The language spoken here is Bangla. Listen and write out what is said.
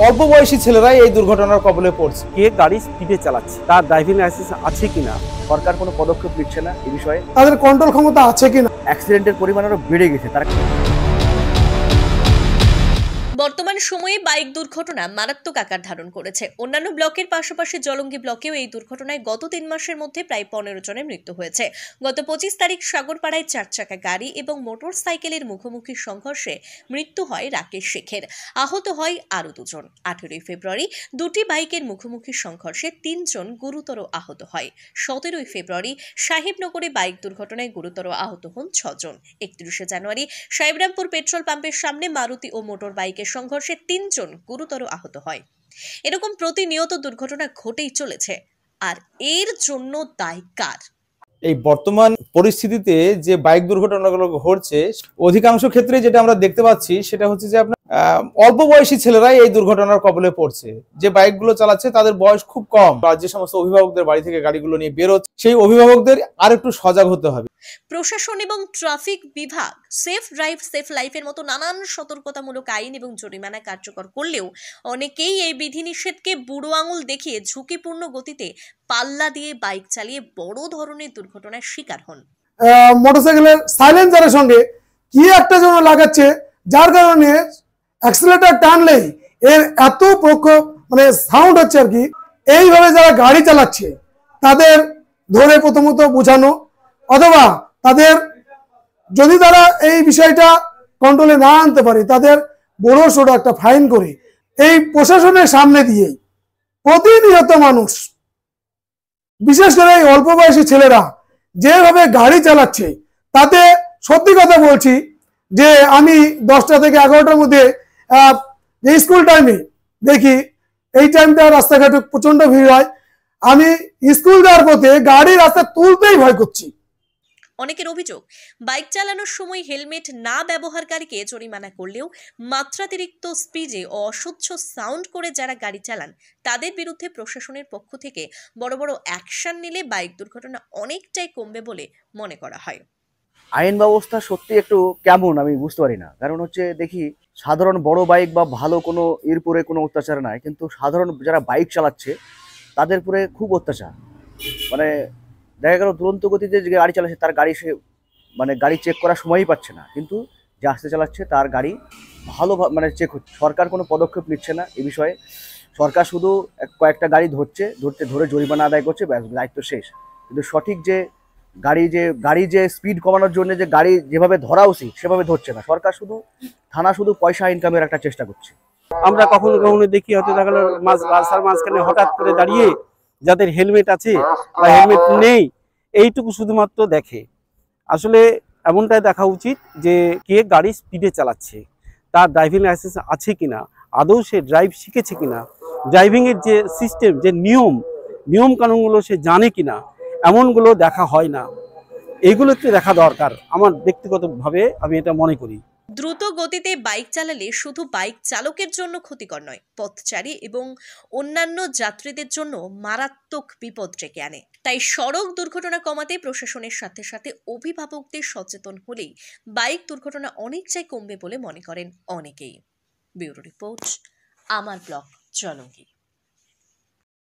অল্প বয়সী ছেলেরাই এই দুর্ঘটনার কবলে পড়ছে। কে গাড়ি স্পিডে চালাচ্ছে, তার ড্রাইভিং লাইসেন্স আছে কিনা, সরকার কোনো পদক্ষেপ নিচ্ছে না এই বিষয়ে। তাদের কন্ট্রোল ক্ষমতা আছে কিনা। অ্যাক্সিডেন্টের পরিমাণ আরো বেড়ে গেছে। তারা বর্তমান সময়ে বাইক দুর্ঘটনা মারাত্মক আকার ধারণ করেছে। অন্যান্য ব্লকের পাশাপাশি জলঙ্গি ব্লকেও এই দুর্ঘটনায় গত 3 মাসের মধ্যে প্রায় 15 জনের মৃত্যু হয়েছে। গত 25 তারিখ সাগরপাড়ায় 4 চাকা গাড়ি এবং মোটর সাইকেলের মুখোমুখি সংঘর্ষে মৃত্যু হয় রাকেশ শেখের। আহত হয় আরও 2 জন। 18 ফেব্রুয়ারি দুটি বাইকের মুখোমুখি সংঘর্ষে 3 জন গুরুতর আহত হয়। 17 ফেব্রুয়ারি সাহেবনগরে বাইক দুর্ঘটনায় গুরুতর আহত হন 6 জন। 31 জানুয়ারি সাহেবরামপুর পেট্রোল পাম্পের সামনে মারুতি ও মোটর বাইকের সংঘর্ষে 3 জন গুরুতর আহত হয়। এরকম প্রতিনিয়ত দুর্ঘটনা ঘটেই চলেছে। আর এর জন্য দায়ী কার? এই বর্তমান পরিস্থিতিতে যে বাইক দুর্ঘটনাগুলো ঘটছে, অধিকাংশ ক্ষেত্রে যেটা আমরা দেখতে পাচ্ছি সেটা হচ্ছে যে আপনার অল্প বয়সী ছেলেরাই এই দুর্ঘটনার কবলে পড়ছে। যে বাইকগুলো চালাচ্ছে তাদের বয়স খুব কম। আর যে সমস্ত অভিভাবকদের বাড়ি থেকে গাড়িগুলো নিয়ে বেরোচ্ছে, সেই অভিভাবকদের আর একটু সজাগ হতে হবে। প্রশাসন এবং ট্রাফিক বিভাগ সেফ ড্রাইভ সেফ লাইফের মতো নানান সতর্কতামূলক আইন এবং জরিমানা কার্যকর করলেও অনেকেই এই বিধিনিষেধকে বুড়ো আঙুল দেখিয়ে ঝুঁকিপূর্ণ গতিতে পাল্লা দিয়ে বাইক চালিয়ে বড় ধরনের দুর্ঘটনার শিকার হন। মোটরসাইকেলের সাইলেন্সারের সঙ্গে কি একটা যেন লাগাচ্ছে, যার কারণে অ্যাক্সিলারেটর টানলেই এর এত প্রখর সাউন্ড হচ্ছে আর কি। এইভাবে যারা গাড়ি চালাচ্ছে তাদের ধরে প্রথমত বোঝানো, অথবা তাদের যদি তারা এই বিষয়টা কন্ট্রোলে না আনতে পারে তাদের বড় সড়ো একটা ফাইন করে এই প্রশাসনের সামনে দিয়ে প্রতিনিয়ত মানুষ, বিশেষ করে এই অল্প বয়সী ছেলেরা যেভাবে গাড়ি চালাচ্ছে, তাতে সত্যি কথা বলছি যে আমি 10টা থেকে 11টার মধ্যে যে স্কুল টাইমে দেখি, এই টাইমটা রাস্তাঘাটে প্রচন্ড ভিড় হয়। আমি স্কুল যাওয়ার পথে গাড়ি রাস্তা তুলতেই ভয় করছি। অনেকের অভিযোগ, বাইক চালানোর সময় হেলমেট না ব্যবহারকারীকে জরিমানা করলেও মাত্রাতিরিক্ত স্পিডে ও অসহ্য সাউন্ড করে যারা গাড়ি চালান তাদের বিরুদ্ধে প্রশাসনের পক্ষ থেকে বড় বড় অ্যাকশন নিলে বাইক দুর্ঘটনা অনেকটাই কমবে বলে মনে করা হয়। আইন ব্যবস্থা সত্যি একটু কেমন আমি বুঝতে পারি না। কারণ হচ্ছে দেখি সাধারণ বড় বাইক বা ভালো কোনো এর পরে কোনো অত্যাচার নাই, কিন্তু সাধারণ যারা বাইক চালাচ্ছে তাদের উপরে খুব অত্যাচার। মানে দেখা গেল দুরন্ত গতিতে যে গাড়ি চালাচ্ছে তার গাড়ি সে গাড়ি চেক করার সময়ই পাচ্ছে না, কিন্তু যে আস্তে চালাচ্ছে তার গাড়ি ভালো চেক হচ্ছে। সরকার কোনো পদক্ষেপ নিচ্ছে না এই বিষয়ে। সরকার শুধু কয়েকটা গাড়ি ধরে জরিমানা আদায় করছে, ব্যাস দায়িত্ব শেষ। কিন্তু সঠিক যে গাড়ি যে স্পিড কমানোর জন্য যে গাড়ি যেভাবে ধরা উচিত সেভাবে ধরছে না সরকার। থানা শুধু পয়সা ইনকামের একটা চেষ্টা করছে। আমরা কখনো কখনো দেখি হয়তো দেখা গেল রাস্তার মাঝখানে হঠাৎ করে দাঁড়িয়ে যাদের হেলমেট আছে বা হেলমেট নেই এইটুকু শুধুমাত্র দেখে। আসলে এমনটাই দেখা উচিত যে কে গাড়ি স্পিডে চালাচ্ছে, তার ড্রাইভিং লাইসেন্স আছে কিনা, আদৌ সে ড্রাইভ শিখেছে কিনা, ড্রাইভিংয়ের যে সিস্টেম যে নিয়ম কানুনগুলো সে জানে কিনা, এমনগুলো দেখা হয় না। এইগুলো একটু দেখা দরকার আমার ব্যক্তিগতভাবে, আমি এটা মনে করি। দ্রুত গতিতে বাইক চালালে শুধু বাইক চালকের জন্য ক্ষতিকর নয়, পথচারী এবং অন্যান্য যাত্রীদের জন্য মারাত্মক বিপদ ডেকে আনে। তাই সড়ক দুর্ঘটনা কমাতে প্রশাসনের সাথে সাথে অভিভাবকদের সচেতন হলেই বাইক দুর্ঘটনা অনেকটাই কমবে বলে মনে করেন অনেকেই। ব্যুরো রিপোর্ট, আমার ব্লগ, জলঙ্গি।